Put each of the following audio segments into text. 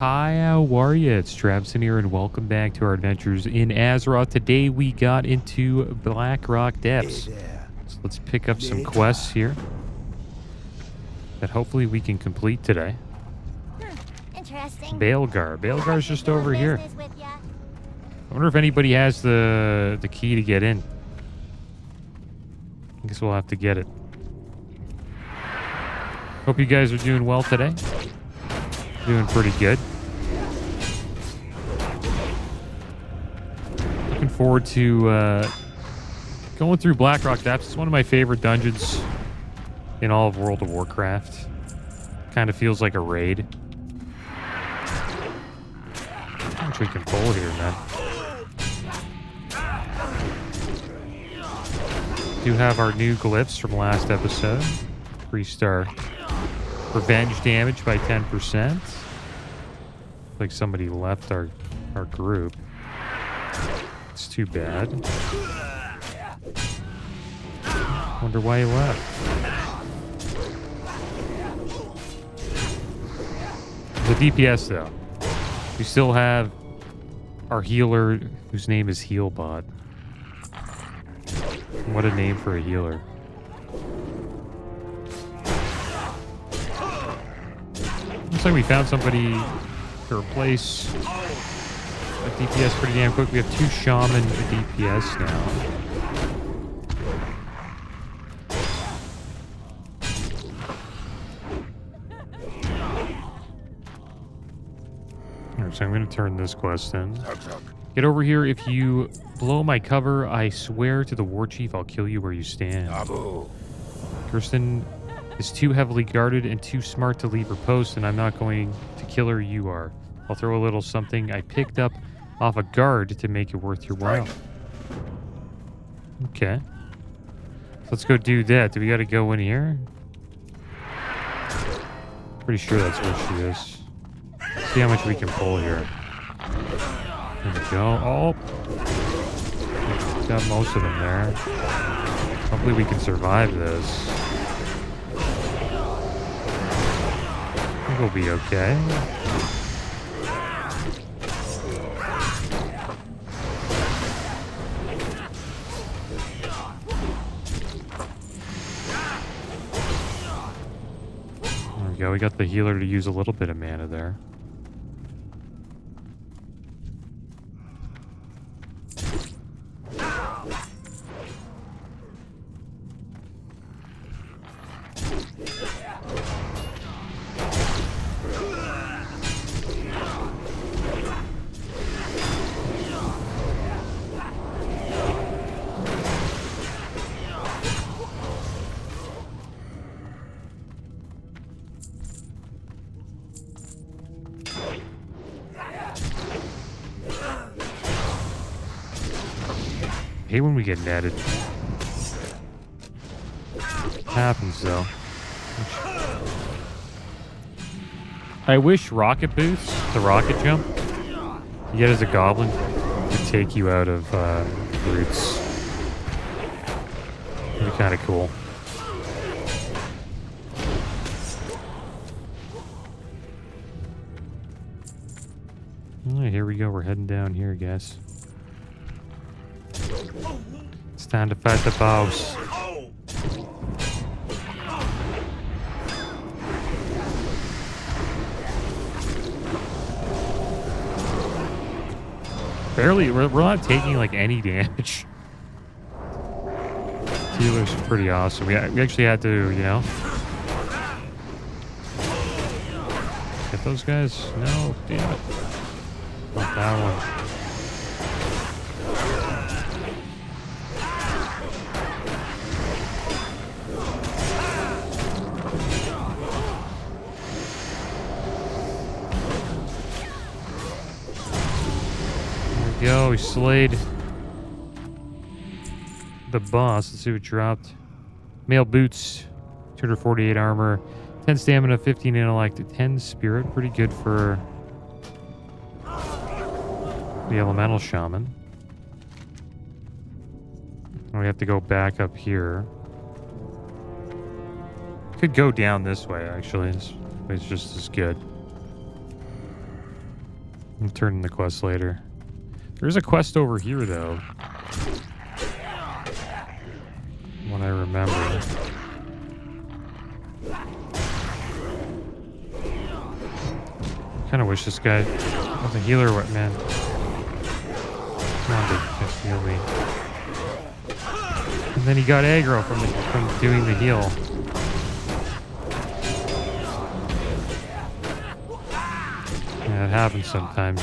Hi, how are you? It's Traviseen here, and welcome back to our adventures in Azeroth. Today we got into Blackrock Depths. So let's pick up some quests here that hopefully we can complete today. Interesting. Baelgar. Baelgar's just over here. I wonder if anybody has the key to get in. I guess we'll have to get it. Hope you guys are doing well today. Doing pretty good. Looking forward to going through Blackrock Depths. It's one of my favorite dungeons in all of World of Warcraft. Kind of feels like a raid. How much we can pull here, man. Do have our new glyphs from last episode. Increased our revenge damage by 10%. Like somebody left our group. It's too bad. Wonder why he left. The DPS though. We still have our healer whose name is Healbot. What a name for a healer. Looks like we found somebody to replace a DPS pretty damn quick. We have 2 Shaman DPS now. Alright, so I'm going to turn this quest in. Get over here. If you blow my cover, I swear to the War Chief I'll kill you where you stand. Kirsten is too heavily guarded and too smart to leave her post, and I'm not going to kill her. You are. I'll throw a little something I picked up off a guard to make it worth your while. Okay. Let's go do that. Do we got to go in here? Pretty sure that's where she is. See how much we can pull here. There we go. Oh. Got most of them there. Hopefully we can survive this. I think we'll be okay. There we go. We got the healer to use a little bit of mana there. I hate when we get netted. It happens though. I wish rocket boots, the rocket jump, you get as a goblin, could take you out of roots. It'd be kind of cool. Alright, here we go. We're heading down here, guys. It's time to fight the boss. Barely, we're not taking like any damage. Healers are pretty awesome. We actually had to, you know, get those guys. No, damn it. Not that one. Go, we slayed the boss. Let's see what dropped. Mail boots, 248 armor, 10 stamina, 15 intellect, 10 spirit. Pretty good for the elemental shaman. And we have to go back up here. Could go down this way, actually. This way's just as good. I'll turn in the quest later. There's a quest over here, though. What I remember. Kind of wish this guy was a healer. What, man? Come on, dude, just heal me. And then he got aggro from doing the heal. Yeah, it happens sometimes.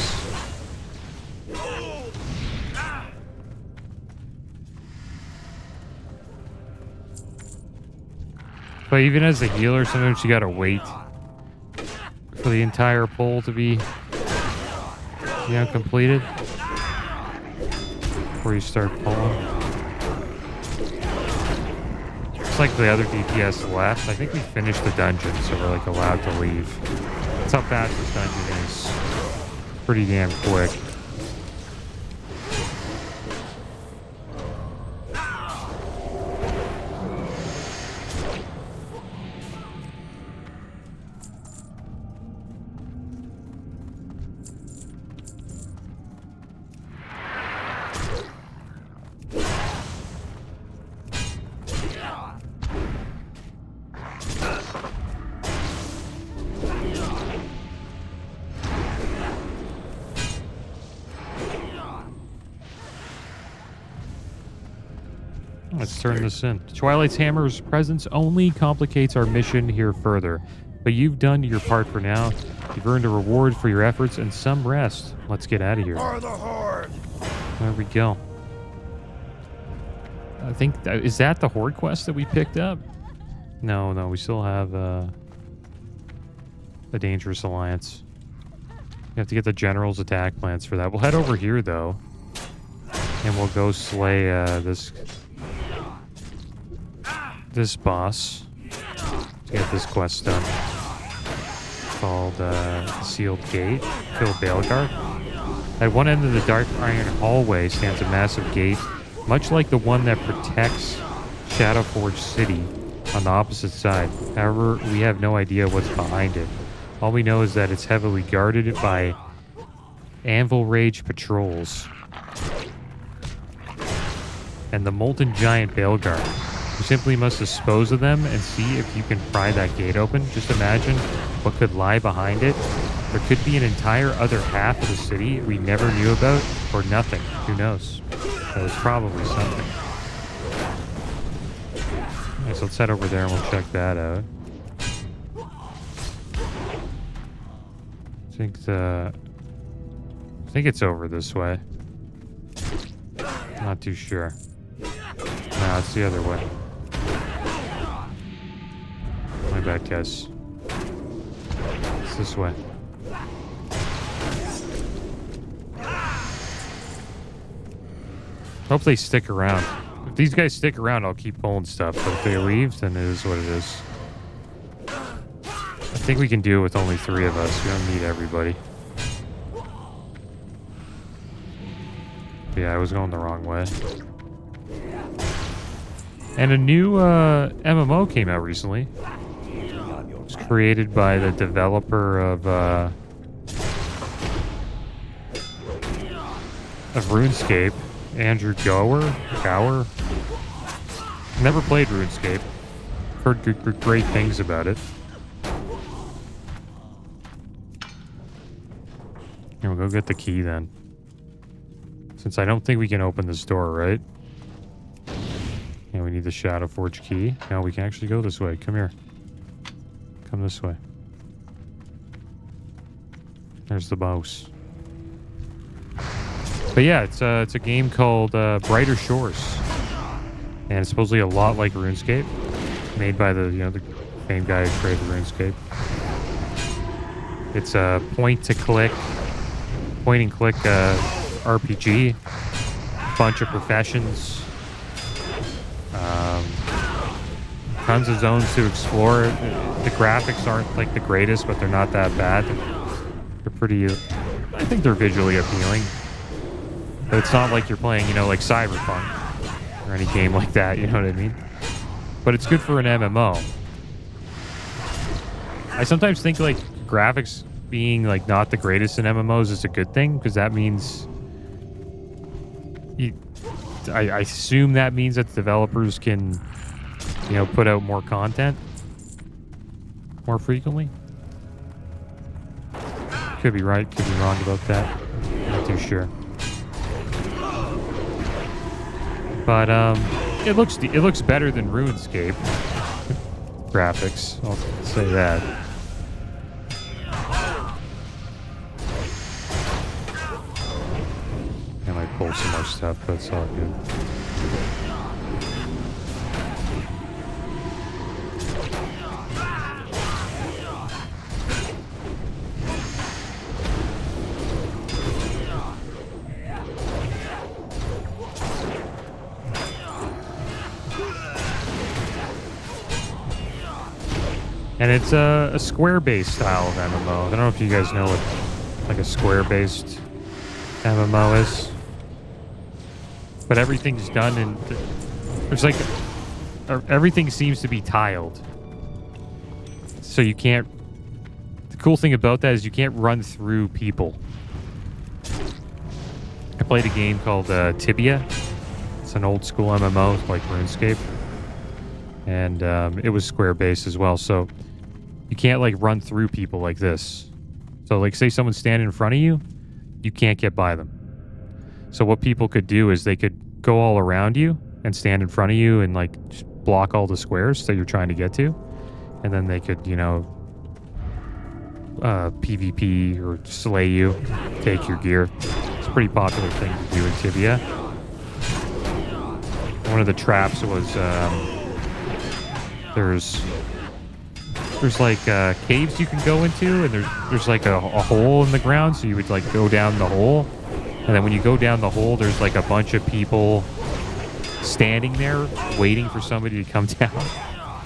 But even as a healer, sometimes you gotta wait for the entire pull to be, completed before you start pulling. It's like the other DPS left. I think we finished the dungeon, so we're like allowed to leave. That's how fast this dungeon is. Pretty damn quick. Let's turn this in. Twilight's Hammer's presence only complicates our mission here further. But you've done your part for now. You've earned a reward for your efforts and some rest. Let's get out of here. There we go. I think... is that the Horde quest that we picked up? No, we still have a Dangerous Alliance. You have to get the General's attack plans for that. We'll head over here, though. And we'll go slay this boss to get this quest done. Called Sealed Gate. Kill Baelgar. At one end of the dark iron hallway stands a massive gate, much like the one that protects Shadowforge City on the opposite side. However, we have no idea what's behind it. All we know is that it's heavily guarded by Anvil Rage patrols and the Molten Giant Baelgar. You simply must dispose of them and see if you can pry that gate open. Just imagine what could lie behind it. There could be an entire other half of the city we never knew about, or nothing. Who knows? There's probably something. Okay, so let's head over there and we'll check that out. I think it's over this way. Not too sure. No, it's the other way. My bad, guys. It's this way. Hope they stick around. If these guys stick around, I'll keep pulling stuff. But if they leave, then it is what it is. I think we can do it with only 3 of us. We don't need everybody. Yeah, I was going the wrong way. And a new MMO came out recently. It was created by the developer of RuneScape, Andrew Gower. Never played RuneScape. Heard great things about it. Here, we'll go get the key then. Since I don't think we can open this door, right? Yeah, we need the Shadowforge key. No, we can actually go this way. Come here. Come this way. There's the mouse. But yeah, it's a game called Brighter Shores. And it's supposedly a lot like RuneScape. Made by the same guy who created RuneScape. It's a point and click RPG. Bunch of professions. Tons of zones to explore. The graphics aren't like the greatest, but they're not that bad. They're pretty... I think they're visually appealing. But it's not like you're playing, like Cyberpunk or any game like that, you know what I mean? But it's good for an MMO. I sometimes think like graphics being like not the greatest in MMOs is a good thing, because that means I assume that means that the developers can, you know, put out more content more frequently. Could be right, could be wrong about that. Not too sure. But it looks better than RuneScape graphics. I'll say that. I might pull some more stuff, but it's all good. And it's a square-based style of MMO. I don't know if you guys know what like a square-based MMO is, but everything's done in. There's like everything seems to be tiled, so you can't. The cool thing about that is you can't run through people. I played a game called Tibia. It's an old school MMO like RuneScape, and it was square-based as well. So you can't like run through people like this. So like say someone's standing in front of you, you can't get by them. So what people could do is they could go all around you and stand in front of you and like just block all the squares that you're trying to get to. And then they could, you know, PvP or slay you, take your gear. It's a pretty popular thing to do in Tibia. One of the traps was there's like caves you can go into, and there's like a hole in the ground, so you would like go down the hole, and then when you go down the hole, there's like a bunch of people standing there waiting for somebody to come down,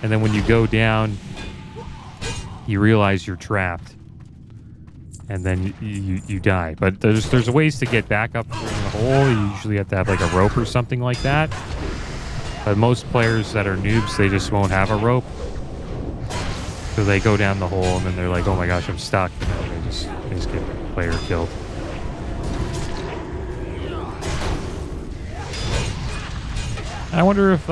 and then when you go down, you realize you're trapped, and then you die. But there's ways to get back up in the hole. You usually have to have like a rope or something like that. But most players that are noobs, they just won't have a rope. So they go down the hole and then they're like, oh my gosh, I'm stuck. You know, they just get the player killed. I wonder if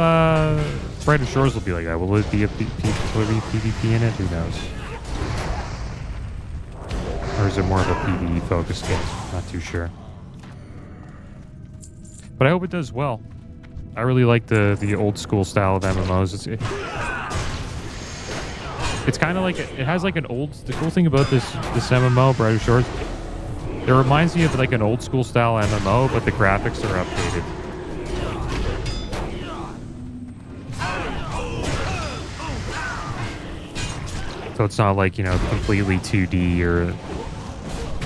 Brighter Shores will be like that. Will it be PvP in it? Who knows? Or is it more of a PvE focused game? Not too sure. But I hope it does well. I really like the old school style of MMOs. It's kind of like it has like an old. The cool thing about this MMO, Brighter Shores, it reminds me of like an old school style MMO, but the graphics are updated. So it's not like, you know, completely 2D or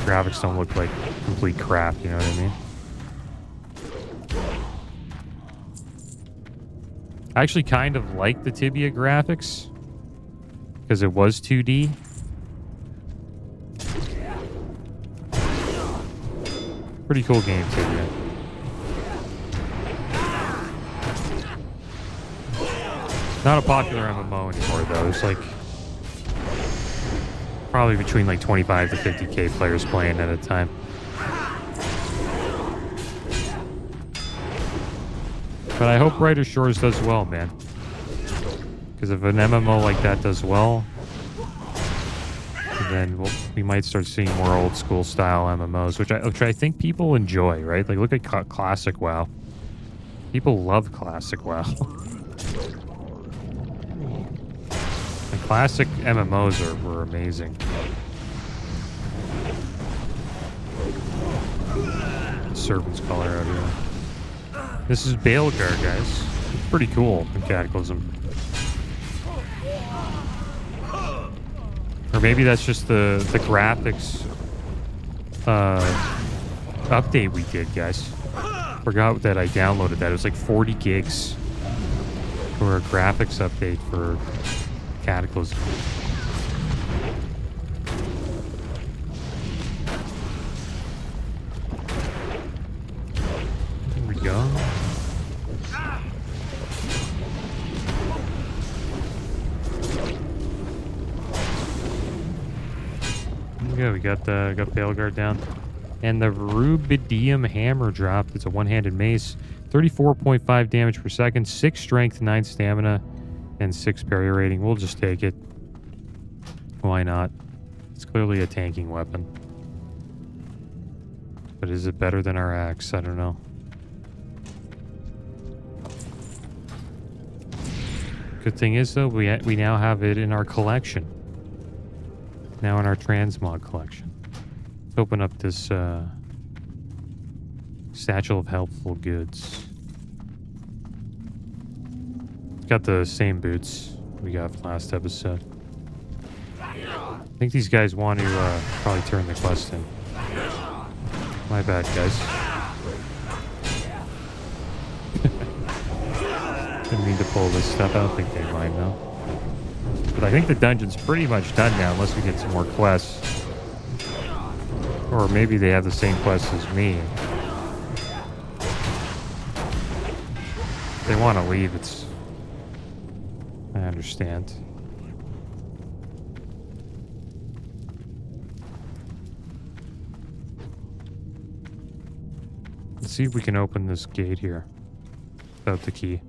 graphics don't look like complete crap. You know what I mean? I actually kind of like the Tibia graphics because it was 2D. Pretty cool game, Tibia. Not a popular MMO anymore, though. It's like probably between like 25 to 50k players playing at a time. But I hope Brighter Shores does well, man. Because if an MMO like that does well, then we might start seeing more old school style MMOs, which I think people enjoy, right? Like look at classic WoW. People love classic WoW. The classic MMOs were amazing. Serpent's color out here. This is Baelgar, guys. It's pretty cool in Cataclysm. Or maybe that's just the graphics update we did, guys. Forgot that I downloaded that. It was like 40 gigs for a graphics update for Cataclysm. Here we go. go. We got Bailguard down. And the Rubidium Hammer dropped. It's a one-handed mace. 34.5 damage per second. 6 strength, 9 stamina, and 6 parry rating. We'll just take it. Why not? It's clearly a tanking weapon. But is it better than our axe? I don't know. Good thing is, though, we now have it in our collection. Now in our transmog collection. Let's open up this satchel of helpful goods. It's got the same boots we got from last episode. I think these guys want to probably turn the quest in. My bad, guys. Didn't mean to pull this stuff. I don't think they mind, though. But I think the dungeon's pretty much done now, unless we get some more quests. Or maybe they have the same quests as me. If they want to leave, it's... I understand. Let's see if we can open this gate here without the key.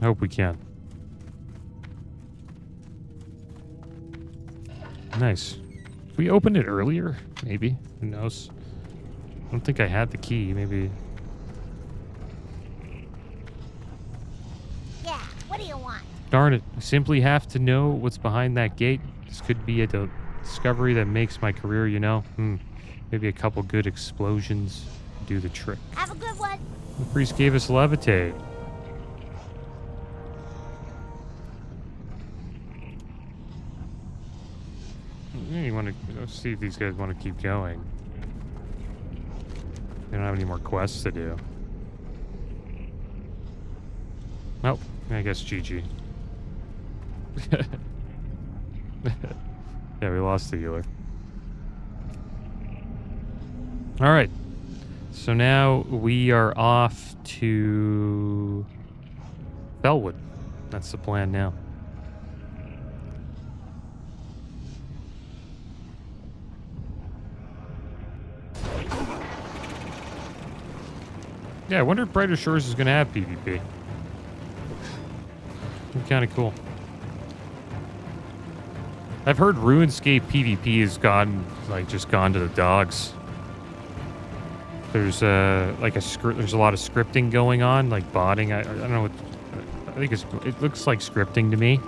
I hope we can. Nice. If we opened it earlier, maybe. Who knows? I don't think I had the key. Maybe. Yeah, what do you want? Darn it. I simply have to know what's behind that gate. This could be a discovery that makes my career, you know. Maybe a couple good explosions do the trick. Have a good one. The priest gave us levitate. You want to see if these guys want to keep going. They don't have any more quests to do. Nope. I guess GG. Yeah, we lost the healer. Alright. So now we are off to Bellwood. That's the plan now. Yeah, I wonder if Brighter Shores is going to have PvP. Kind of cool. I've heard RuneScape PvP has gone, like, just gone to the dogs. There's there's a lot of scripting going on, like botting. I don't know what. I think it looks like scripting to me.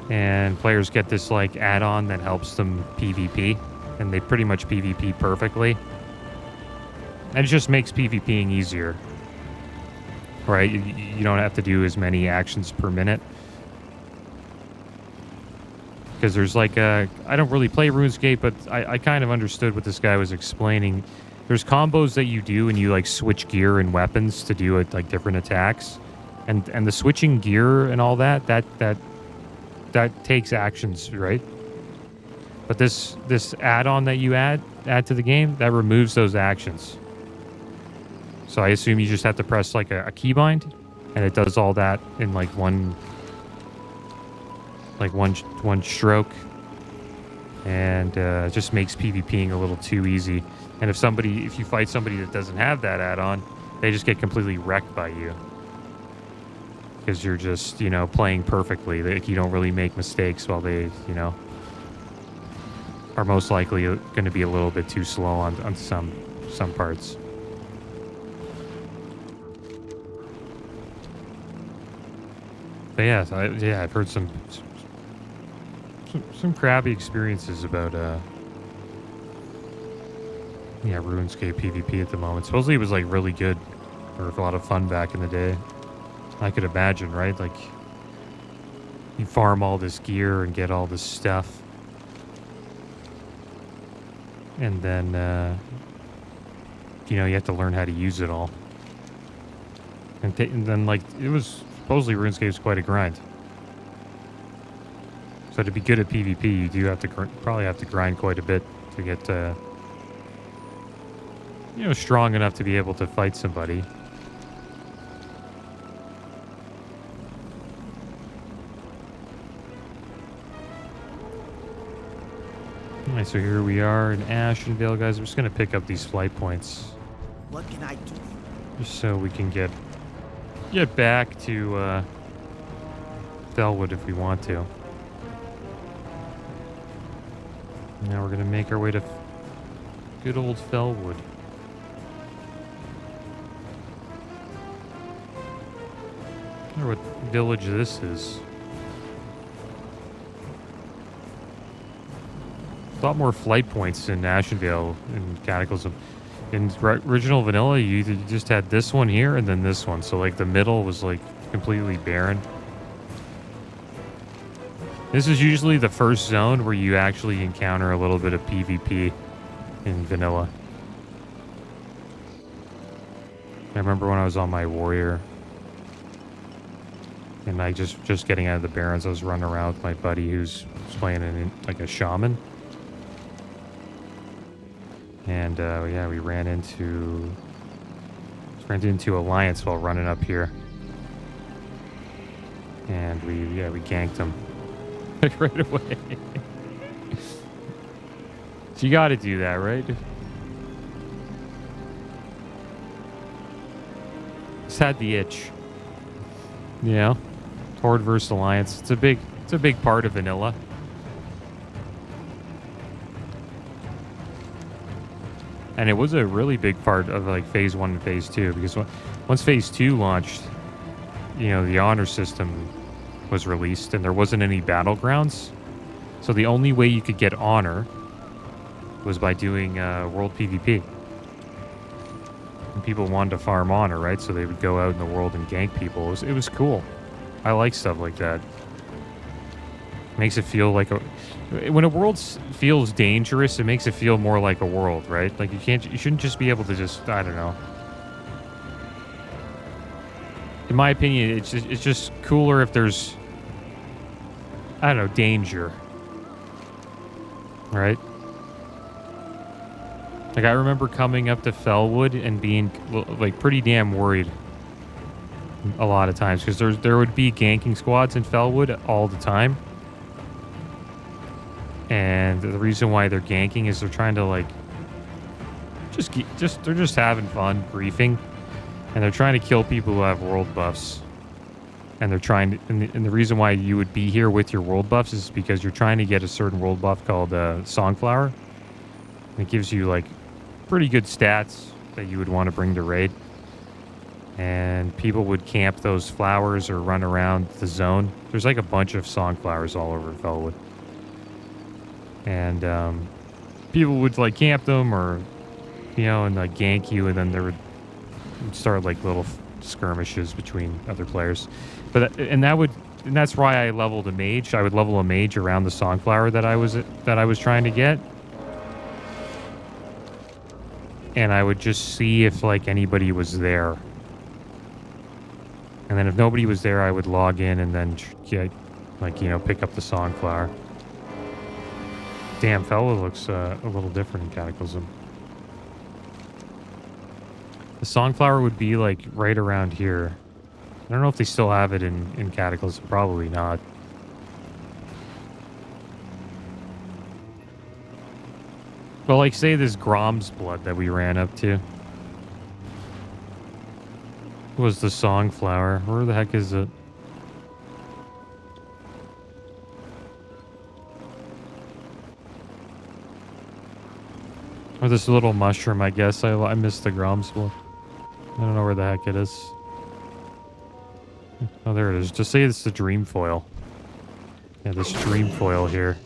And players get this like add-on that helps them PvP, and they pretty much PvP perfectly. And it just makes PvPing easier, right? You don't have to do as many actions per minute. Because there's like I don't really play RuneScape, but I kind of understood what this guy was explaining. There's combos that you do and you like switch gear and weapons to do it like different attacks. And the switching gear and all that takes actions, right? But this add-on that you add to the game, that removes those actions. So I assume you just have to press like a keybind, and it does all that in like one stroke, and it just makes PvPing a little too easy. And if you fight somebody that doesn't have that add-on, they just get completely wrecked by you because you're just playing perfectly. Like, you don't really make mistakes while they are most likely going to be a little bit too slow on some parts. But yeah, I've heard some crappy experiences about RuneScape PvP at the moment. Supposedly it was like really good, or a lot of fun back in the day. I could imagine, right? Like you farm all this gear and get all this stuff, and then you have to learn how to use it all. And then like it was supposedly RuneScape is quite a grind. So to be good at PvP, you do have to probably have to grind quite a bit to get strong enough to be able to fight somebody. Alright, so here we are in Ashenvale, guys. I'm just going to pick up these flight points. What can I do? Just so we can get back to Felwood if we want to. Now we're going to make our way to good old Felwood. I wonder what village this is. A lot more flight points in Ashenvale in Cataclysm. In original vanilla, you just had this one here and then this one. So like the middle was like completely barren. This is usually the first zone where you actually encounter a little bit of PvP in vanilla. I remember when I was on my warrior and I just getting out of the barrens, I was running around with my buddy who's playing like a shaman. And yeah, we ran into Alliance while running up here. And we ganked them right away. So you got to do that, right? Just had the itch. You know? Horde versus Alliance. It's a big part of vanilla. And it was a really big part of like phase 1 and phase 2, because once phase 2 launched, you know, the honor system was released and there wasn't any battlegrounds. So the only way you could get honor was by doing world PvP. And people wanted to farm honor, right? So they would go out in the world and gank people. It was cool. I like stuff like that. Makes it feel like when a world feels dangerous, it makes it feel more like a world, right? Like you shouldn't just be able to just, I don't know. In my opinion, it's just cooler if there's, I don't know, danger. Right? Like I remember coming up to Felwood and being like pretty damn worried a lot of times, because there would be ganking squads in Felwood all the time. And the reason why they're ganking is they're trying to like they're just having fun griefing, and they're trying to kill people who have world buffs. And they're trying to, and the reason why you would be here with your world buffs is because you're trying to get a certain world buff called Songflower. It gives you like pretty good stats that you would want to bring to raid. And people would camp those flowers or run around the zone. There's like a bunch of Songflowers all over Felwood. And people would like camp them, or you know, and like gank you, and then there would start like little skirmishes between other players. But that's why I leveled a mage. I would level a mage around the Songflower that I was trying to get, and I would just see if like anybody was there. And then if nobody was there, I would log in and then get, like, you know, pick up the Songflower. Damn, Fellow looks a little different in Cataclysm. The Songflower would be, like, right around here. I don't know if they still have it in Cataclysm. Probably not. But, like, say this Grom's Blood that we ran up to was the Songflower. Where the heck is it? Or this little mushroom, I guess. I missed the Grom's Blood. I don't know where the heck it is. Oh, there it is. Just say it's the dream foil. Yeah, this dream foil here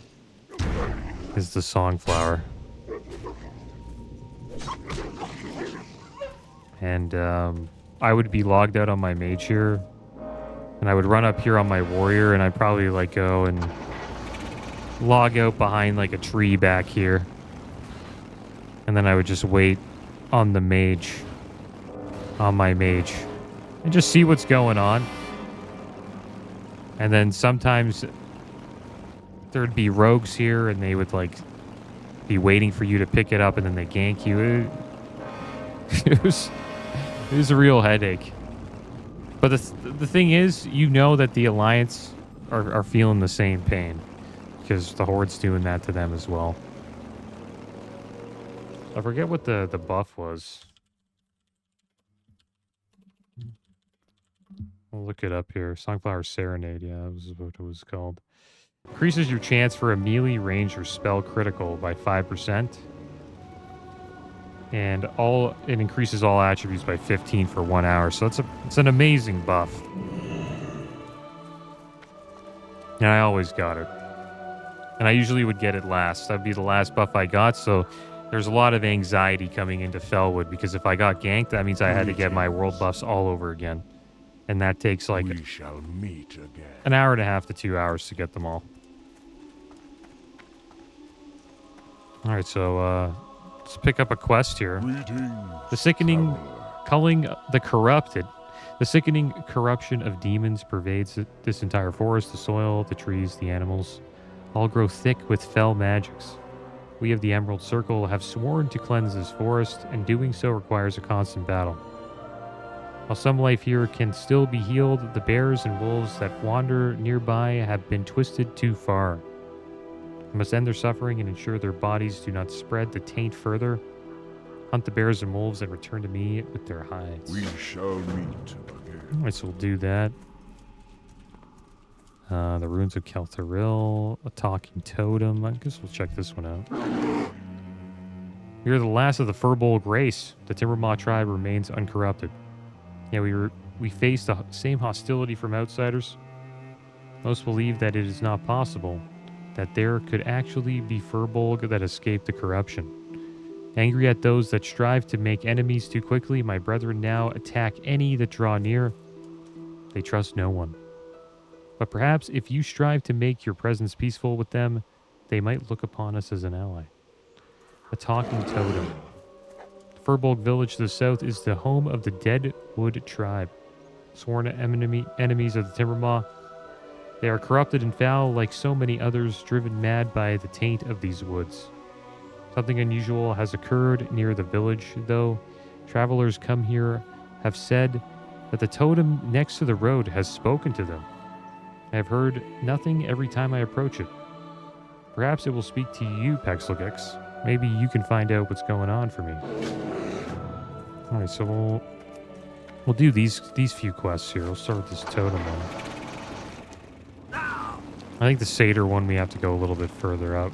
is the Songflower. And I would be logged out on my mage here, and I would run up here on my warrior, and I'd probably like go and log out behind like a tree back here. And then I would just wait on the mage, on my mage, and just see what's going on. And then sometimes there'd be rogues here, and they would like be waiting for you to pick it up, and then they gank you. It was a real headache. But the thing is, you know that the Alliance are feeling the same pain, because the Horde's doing that to them as well. I forget what the buff was. I'll look it up here. Songflower Serenade, yeah, that was what it was called. Increases your chance for a melee, range, or spell critical by 5%. And it increases all attributes by 15 for 1 hour. So it's an amazing buff. And I always got it. And I usually would get it last. That'd be the last buff I got, so there's a lot of anxiety coming into Felwood, because if I got ganked, that means I had to get my world buffs all over again. And that takes like we shall meet again. An hour and a half to 2 hours to get them all. Alright, so let's pick up a quest here. The sickening culling the corrupted. The sickening corruption of demons pervades this entire forest. The soil, the trees, the animals all grow thick with fell magics. We of the Emerald Circle have sworn to cleanse this forest, and doing so requires a constant battle. While some life here can still be healed, the bears and wolves that wander nearby have been twisted too far. I must end their suffering and ensure their bodies do not spread the taint further. Hunt the bears and wolves and return to me with their hides. We shall meet again. Alright, so we'll do that. The Ruins of Kel'Thuril, a talking totem. I guess we'll check this one out. We are the last of the Furbolg race. The Timbermaw tribe remains uncorrupted. Yeah, we face the same hostility from outsiders. Most believe that it is not possible that there could actually be Furbolg that escaped the corruption. Angry at those that strive to make enemies too quickly, my brethren now attack any that draw near. They trust no one. But perhaps if you strive to make your presence peaceful with them, they might look upon us as an ally. A talking totem. Furbolg village to the south is the home of the Deadwood tribe, sworn enemies of the Timbermaw. They are corrupted and foul like so many others, driven mad by the taint of these woods. Something unusual has occurred near the village, though. Travelers come here have said that the totem next to the road has spoken to them. I have heard nothing every time I approach it. Perhaps it will speak to you, Pexelgex. Maybe you can find out what's going on for me. Alright, so we'll do these few quests here. We'll start with this totem one. I think the satyr one we have to go a little bit further up.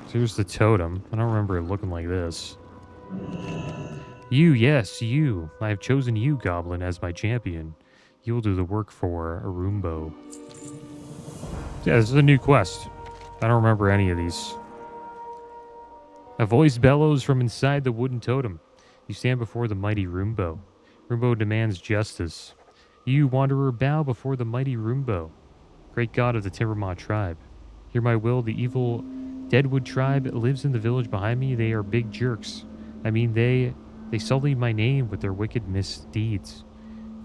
So here's the totem. I don't remember it looking like this. You, yes, you. I have chosen you, Goblin, as my champion. You will do the work for Arumbo. Yeah, this is a new quest. I don't remember any of these. A voice bellows from inside the wooden totem. You stand before the mighty Rumbo. Rumbo demands justice. You, wanderer, bow before the mighty Rumbo, great god of the Timbermaw tribe. Hear my will, the evil Deadwood tribe lives in the village behind me. They are big jerks. I mean, they sully my name with their wicked misdeeds.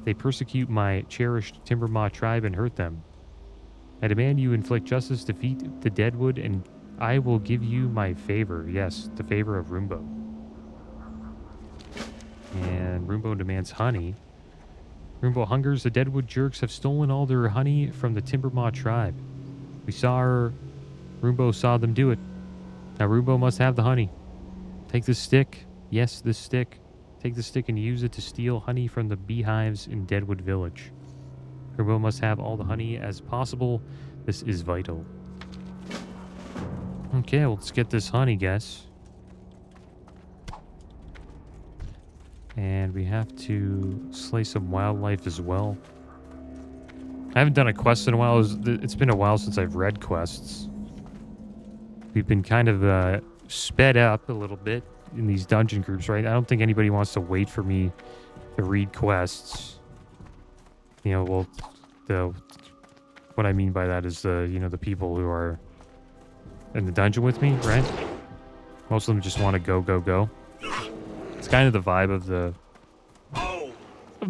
They persecute my cherished Timbermaw tribe and hurt them. I demand you inflict justice, defeat the Deadwood, and I will give you my favor. Yes, the favor of Rumbo. And Rumbo demands honey. Rumbo hungers. The Deadwood jerks have stolen all their honey from the Timbermaw tribe. We saw her. Rumbo saw them do it. Now Rumbo must have the honey. Take this stick. Yes, this stick. Take the stick and use it to steal honey from the beehives in Deadwood Village. Rumbo must have all the honey as possible. This is vital. Okay, well, let's get this honey, guys. And we have to slay some wildlife as well. I haven't done a quest in a while. It's been a while since I've read quests. We've been kind of sped up a little bit in these dungeon groups, right? I don't think anybody wants to wait for me to read quests. You know, well, what I mean by that is the people who are in the dungeon with me, right? Most of them just want to go, go, go. It's kind of the vibe of the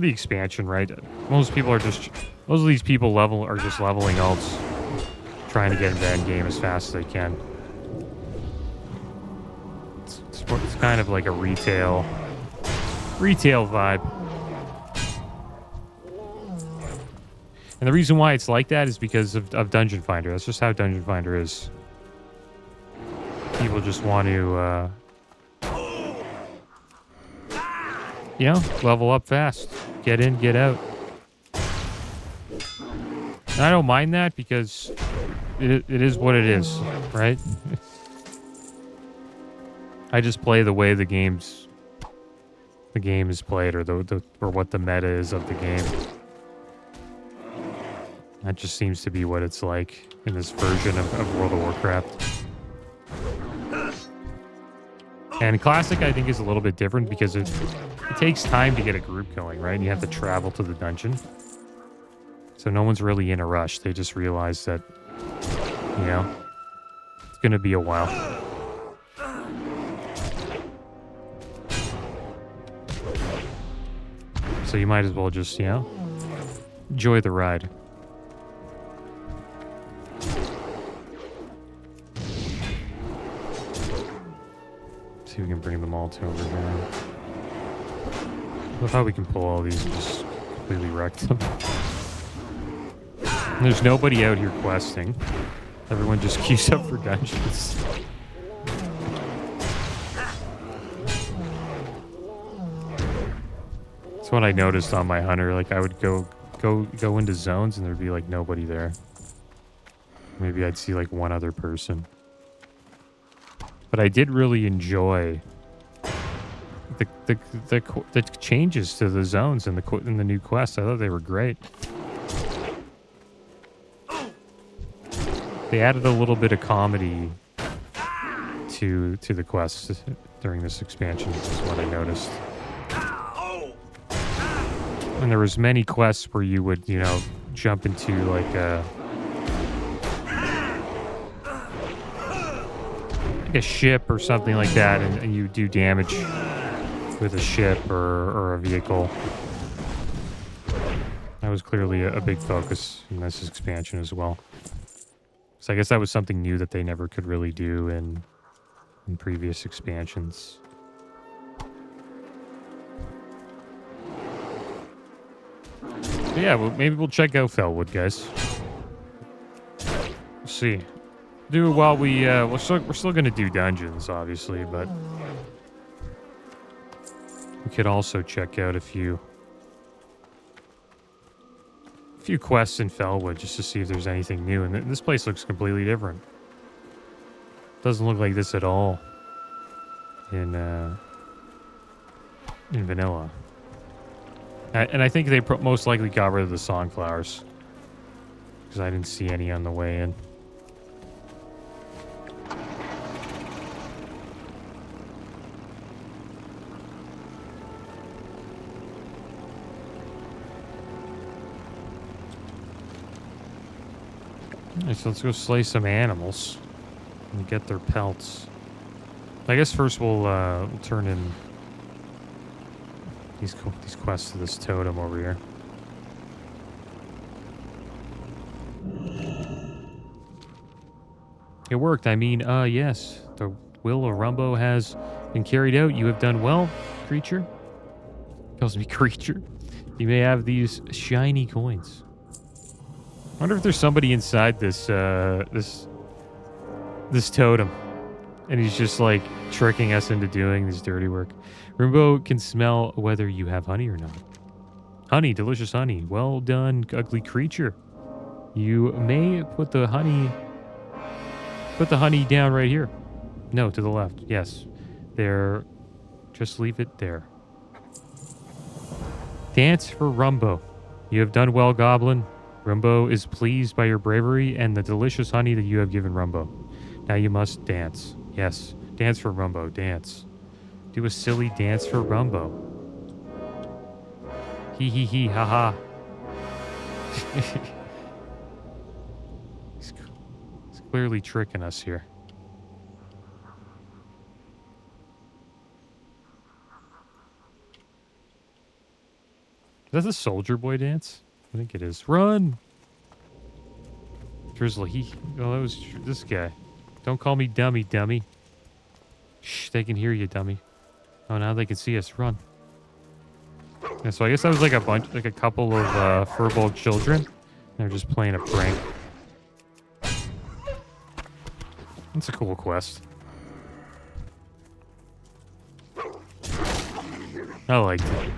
expansion, right? Most of these people are just leveling alts, trying to get into end game as fast as they can. It's kind of like a retail vibe. And the reason why it's like that is because of Dungeon Finder. That's just how Dungeon Finder is. people just want to, you know, level up fast. Get in, get out. And I don't mind that because it is what it is, right? I just play the way the game is played, or or what the meta is of the game. That just seems to be what it's like in this version of World of Warcraft. And Classic, I think, is a little bit different because it takes time to get a group going, right? And you have to travel to the dungeon. So no one's really in a rush. They just realize that, you know, it's going to be a while. So you might as well just, you know, enjoy the ride. See if we can bring them all to over here. I thought we can pull all these and just completely wreck them. And there's nobody out here questing. Everyone just queues up for dungeons. That's what I noticed on my hunter. Like, I would go into zones and there'd be like nobody there. Maybe I'd see like one other person. But I did really enjoy the changes to the zones in the new quests. I thought they were great. They added a little bit of comedy to the quests during this expansion, is what I noticed. And there was many quests where you would, you know, jump into like a ship or something like that, and you do damage with a ship or a vehicle. That was clearly a big focus in this expansion as well. So I guess that was something new that they never could really do in previous expansions. But yeah, well, maybe we'll check out Felwood, guys. Let's see. Do while we're still gonna do dungeons, obviously, but we could also check out a few quests in Felwood just to see if there's anything new. And this place looks completely different. Doesn't look like this at all in vanilla. And I think they most likely got rid of the songflowers because I didn't see any on the way in. Alright, so let's go slay some animals and get their pelts. I guess first we'll turn in these quests to this totem over here. It worked. I mean, yes. The will of Rumbo has been carried out. You have done well, creature. Calls me creature. You may have these shiny coins. I wonder if there's somebody inside this totem, and he's just like tricking us into doing this dirty work. Rumbo can smell whether you have honey or not. Honey, delicious honey. Well done, ugly creature. You may put the honey down right here. No, to the left. Yes. There. Just leave it there. Dance for Rumbo. You have done well, Goblin. Rumbo is pleased by your bravery and the delicious honey that you have given Rumbo. Now you must dance. Yes, dance for Rumbo. Dance. Do a silly dance for Rumbo. Hee hee hee, ha ha. He's clearly tricking us here. Is that the Soldier Boy dance? I think it is. Run! Drizzle, oh, that was this guy. Don't call me dummy, dummy. Shh, they can hear you, dummy. Oh, now they can see us. Run. Yeah, so I guess that was like a couple of Furbolg children. They're just playing a prank. That's a cool quest. I liked it.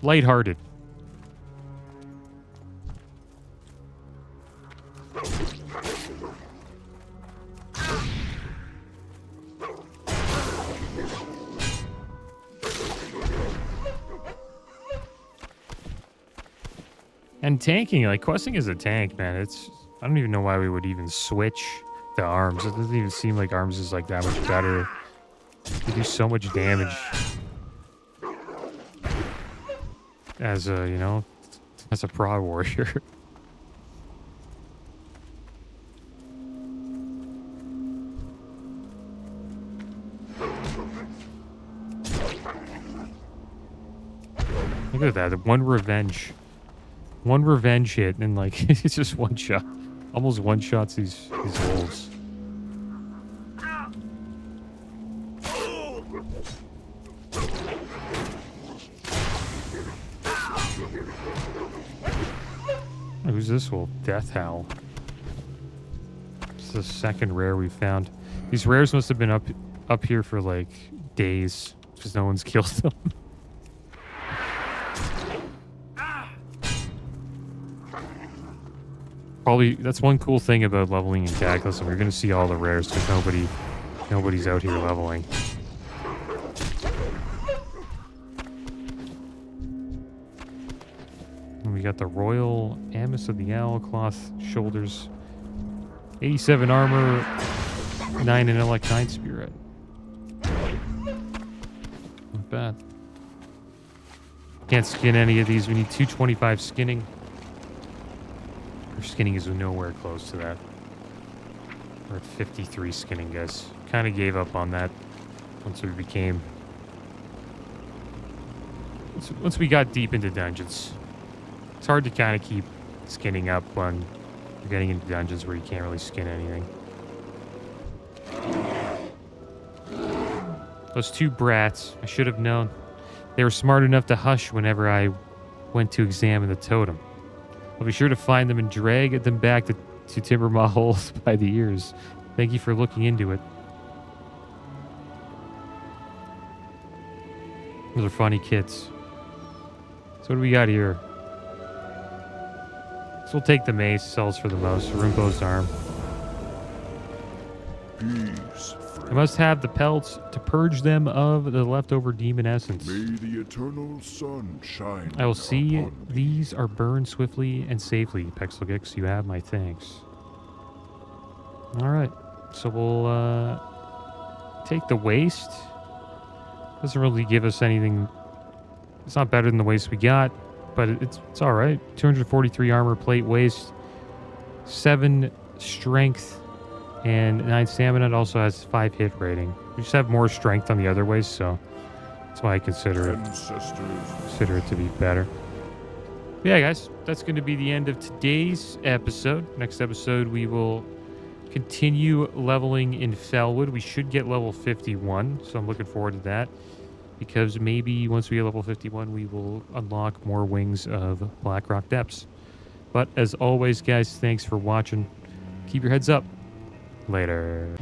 Lighthearted. And tanking, like, questing is a tank, man. It's, I don't even know why we would even switch to arms. It doesn't even seem like arms is, like, that much better. You do so much damage. As a, you know, as a prod warrior. Look at that, one revenge hit, and like it's just one shot, almost one shots these wolves. Who's this wolf? Death Howl. It's the second rare we found. These rares must have been up here for like days because no one's killed them. Probably, that's one cool thing about leveling in Cataclysm. You're going to see all the rares because nobody's out here leveling. And we got the Royal Amos of the Owl, cloth shoulders, 87 armor, 9 intellect, 9 spirit. Not bad. Can't skin any of these. We need 225 skinning. Our skinning is nowhere close to that. We're at 53 skinning, guys. Kind of gave up on that once we became... Once we got deep into dungeons. It's hard to kind of keep skinning up when you're getting into dungeons where you can't really skin anything. Those two brats, I should have known. They were smart enough to hush whenever I went to examine the totem. I'll be sure to find them and drag them back to Timbermaw by the ears. Thank you for looking into it. Those are funny kids. So what do we got here? So we'll take the mace, sells for the most. Rumpo's arm. Peace, I must have the pelts to purge them of the leftover demon essence. may the eternal sun shine. I will see upon me. these are burned swiftly and safely. Pexelgix, you have my thanks. Alright, so we'll take the waste. Doesn't really give us anything. It's not better than the waste we got, but it's alright. 243 armor plate waste, 7 strength, and 9 stamina. It also has 5 hit rating. We just have more strength on the other ways, so that's why I consider it to be better. But yeah, guys, that's going to be the end of today's episode. Next episode, we will continue leveling in Felwood. We should get level 51, so I'm looking forward to that. Because maybe once we get level 51, we will unlock more Wings of Blackrock Depths. But as always, guys, thanks for watching. Keep your heads up. Later.